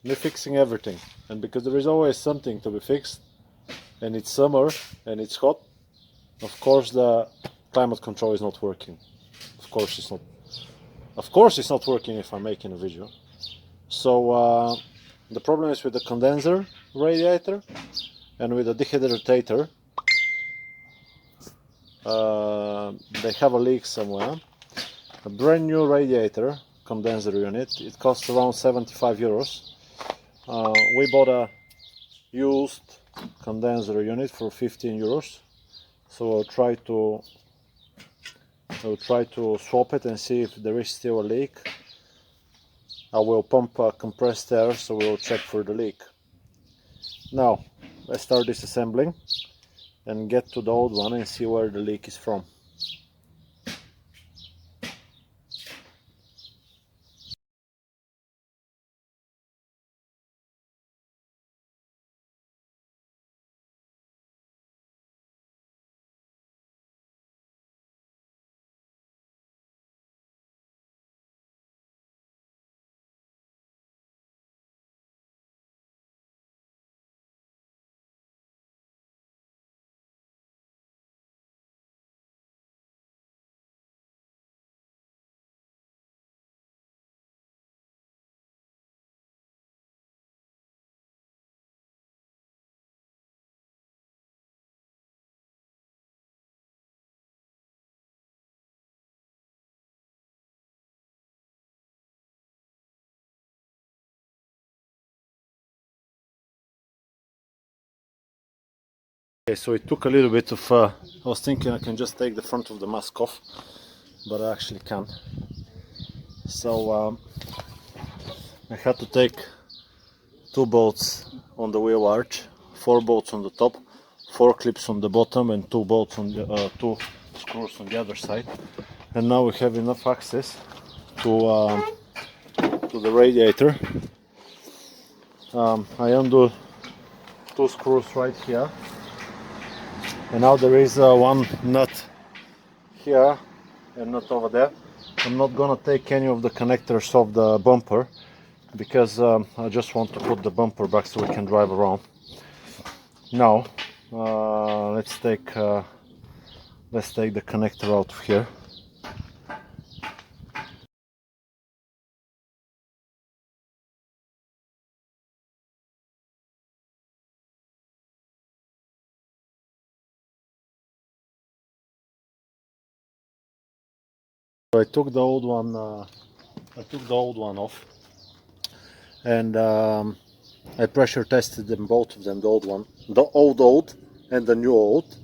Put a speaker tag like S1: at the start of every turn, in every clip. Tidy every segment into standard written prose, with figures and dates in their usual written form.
S1: we're fixing everything, and because there is always something to be fixed, and it's summer and it's hot, of course the climate control is not working. Of course it's not. Of course it's not working if I'm making a video. So the problem is with the condenser radiator and with the dehydrator. They have a leak somewhere. A brand new radiator condenser unit, it costs around 75 euros. We bought a used condenser unit for 15 euros. So I'll try to swap it and see if there is still a leak. I will pump compressed air, so we'll check for the leak. Now let's start disassembling and get to the old one and see where the leak is from. Okay, so it took a little bit of, I was thinking I can just take the front of the mask off, but I actually can't. So I had to take 2 bolts on the wheel arch, 4 bolts on the top, 4 clips on the bottom, and 2 bolts on the 2 screws on the other side. And now we have enough access to the radiator. I undo 2 screws right here, and now there is one nut here and nut over there. I'm not gonna take any of the connectors of the bumper because I just want to put the bumper back so we can drive around. Now let's take the connector out of here. So I took the old one. Off, and I pressure tested them, both of them, the old, and the new old.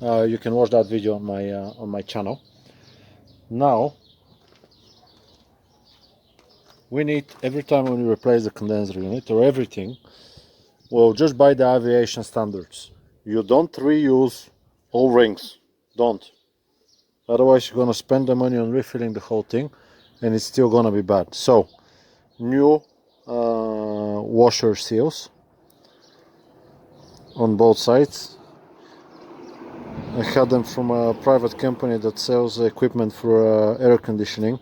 S1: You can watch that video on my channel. Now we need, every time when we replace the condenser unit or everything, well, just by the aviation standards, you don't reuse O-rings. Don't. Otherwise you're gonna spend the money on refilling the whole thing and it's still gonna be bad. So new washer seals on both sides. I had them from a private company that sells equipment for air conditioning.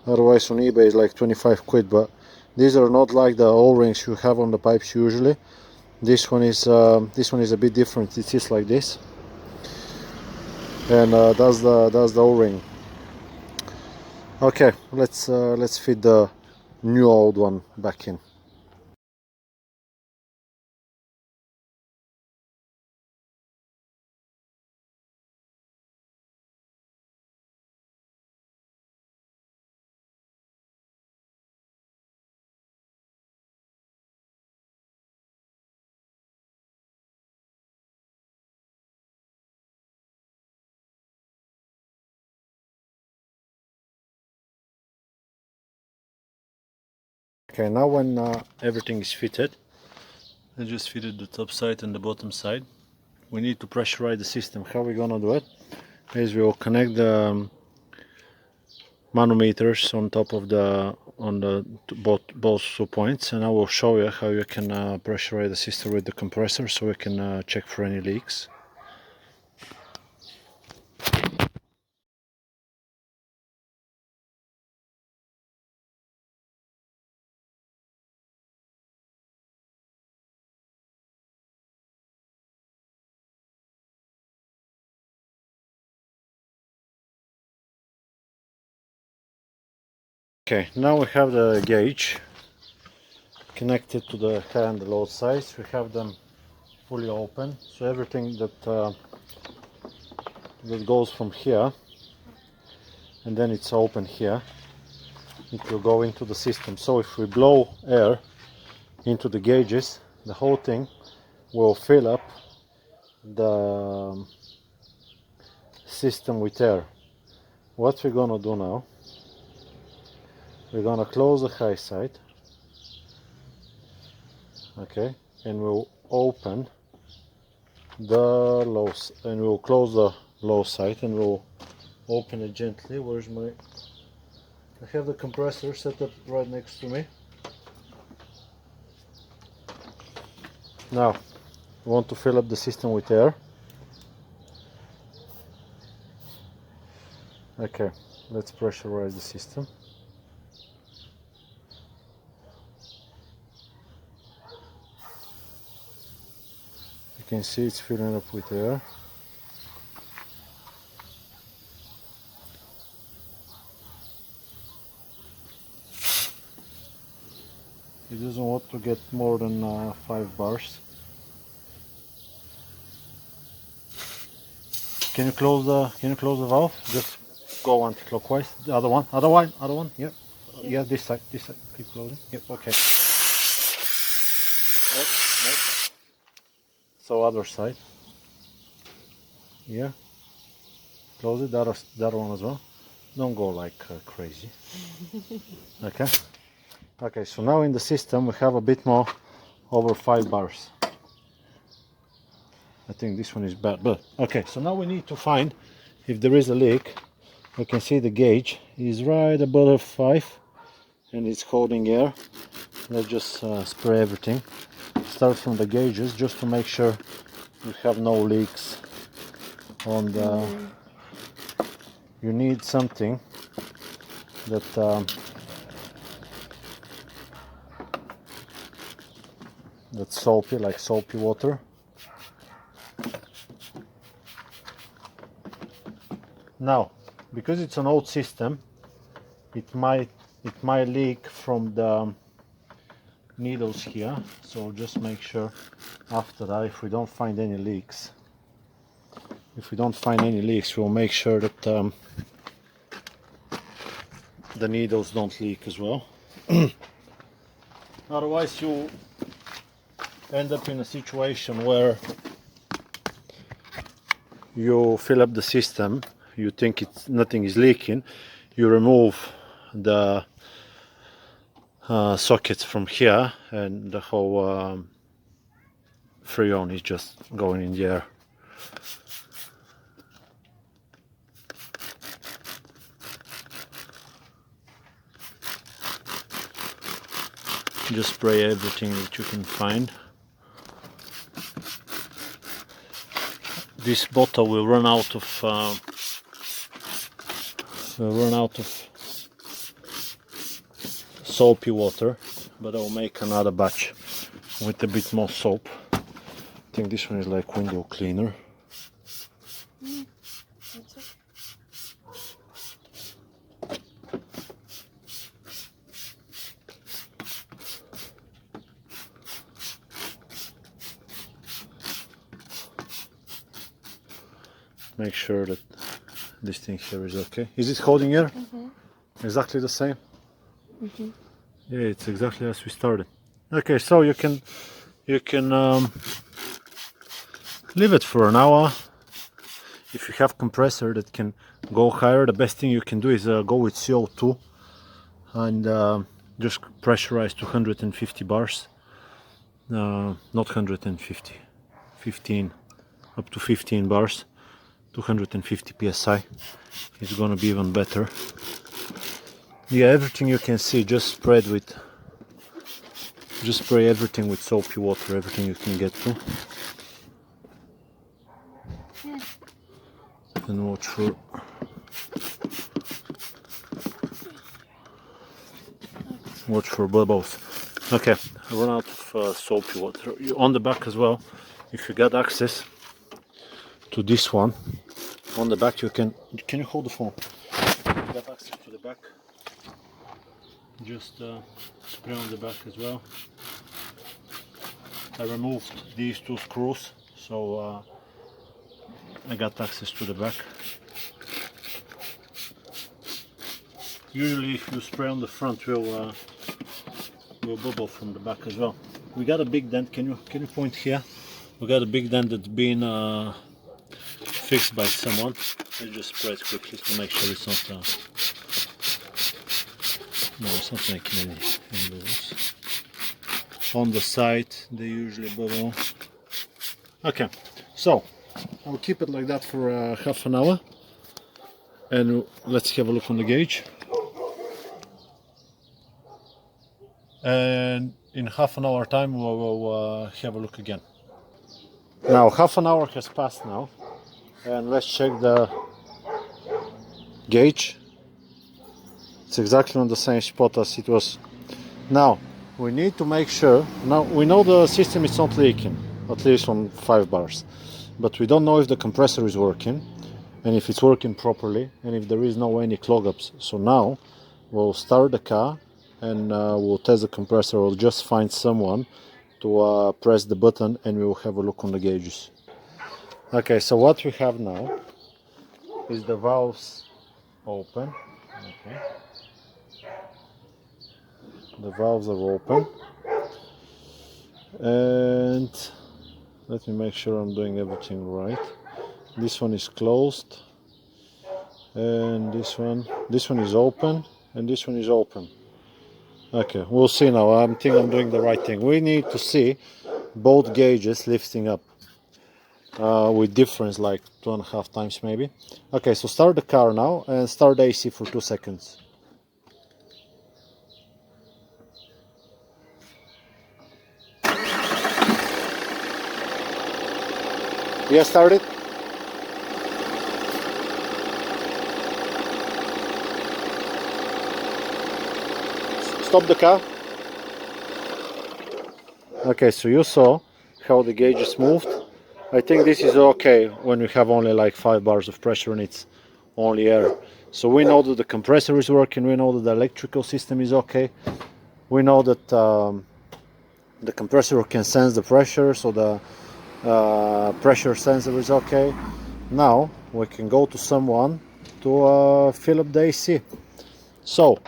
S1: Otherwise on eBay is like 25 quid, but these are not like the O-rings you have on the pipes usually. This one is a bit different. It is like this, and that's the O-ring. Okay, let's fit the new old one back in. Okay, now when everything is fitted, I just fitted the top side and the bottom side. We need to pressurize the system. How are we gonna do it? Is we will connect the manometers on top of both 2 points, and I will show you how you can pressurize the system with the compressor so we can check for any leaks. Okay, now we have the gauge connected to the high and the low sides. We have them fully open, so everything that goes from here and then it's open here, it will go into the system. So if we blow air into the gauges, the whole thing will fill up the system with air. What we're gonna do now, we're gonna close the high side, okay, and we'll open the low, and we'll close the low side, and we'll open it gently. Where's my, I have the compressor set up right next to me. Now we want to fill up the system with air. Okay, let's pressurize the system. You can see it's filling up with air. It doesn't want to get more than 5 bars. Can you close the valve? Just go anti-clockwise. The other one. Yep. Yeah, this side. Keep closing. Yep. Okay. Nope. So other side. Yeah. Close it. That one as well. Don't go like crazy. Okay. Okay. So now in the system we have a bit more, over 5 bars. I think this one is bad, but okay. So now we need to find if there is a leak. You can see the gauge is right above 5 and it's holding air. Let's just spray everything. Start from the gauges just to make sure you have no leaks on the. You need something that that's soapy, like soapy water. Now, because it's an old system, it might leak from the needles here. So just make sure after that, if we don't find any leaks, we'll make sure that the needles don't leak as well. Otherwise, you end up in a situation where you fill up the system. You think nothing is leaking, you remove the sockets from here and the whole freon is just going in the air. Just spray everything that you can find. This bottle will run out of soapy water, but I'll make another batch with a bit more soap. I think this one is like window cleaner. Make sure that this thing here is okay. Is it holding air? Exactly the same? Yeah, it's exactly as we started. Okay, so you can leave it for an hour. If you have compressor that can go higher, the best thing you can do is go with CO2 and just pressurize to 150 bars. Not 150, 15, up to 15 bars. 250 psi. It's gonna be even better. Yeah, everything you can see, just spray everything with soapy water, everything you can get to. And watch for bubbles. Okay, I run out of soapy water. On the back as well, if you get access to this one, on the back you can you hold the phone. You got access to the back. just spray on the back as well. I removed these two screws, so I got access to the back. Usually if you spray on the front, will bubble from the back as well. We got a big dent. Can you point here? We got a big dent that's been fixed by someone. Let's just spray it quickly to make sure it's not no, it's not making any bubbles. On the side they usually bubble. Okay, so I'll keep it like that for half an hour, and let's have a look on the gauge. And in half an hour time we will have a look again. Now half an hour has passed now, and let's check the gauge. It's exactly on the same spot as it was. Now we need to make sure. Now we know the system is not leaking, at least on 5 bars, but we don't know if the compressor is working and if it's working properly and if there is no any clog ups. So now we'll start the car and we'll test the compressor. We'll just find someone to press the button and we will have a look on the gauges. Okay, so what we have now is the valves open. Okay, the valves are open, and let me make sure I'm doing everything right. This one is closed, and this one is open, and this one is open. Okay, we'll see now. I think I'm doing the right thing. We need to see both gauges lifting up with difference like 2.5 times maybe. Okay, so start the car now and start the AC for 2 seconds. Yeah, started. Stop the car. Okay, so you saw how the gauges moved. I think this is okay when we have only like 5 bars of pressure and it's only air. So we know that the compressor is working, we know that the electrical system is okay, we know that the compressor can sense the pressure, so the pressure sensor is okay. Now we can go to someone to fill up the AC. So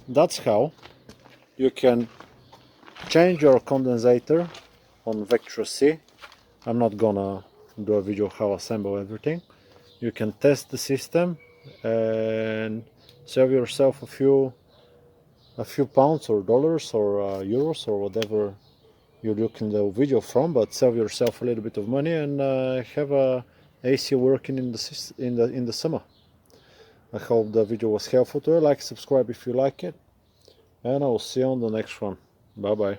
S1: that's how you can change your condensator on Vectra Ac. I'm not gonna do a video how assemble everything. You can test the system and save yourself a few pounds or dollars or euros or whatever you're looking the video from, but save yourself a little bit of money and have a AC working in the summer. I hope the video was helpful to you. Like, subscribe if you like it, and I will see you on the next one. Bye bye.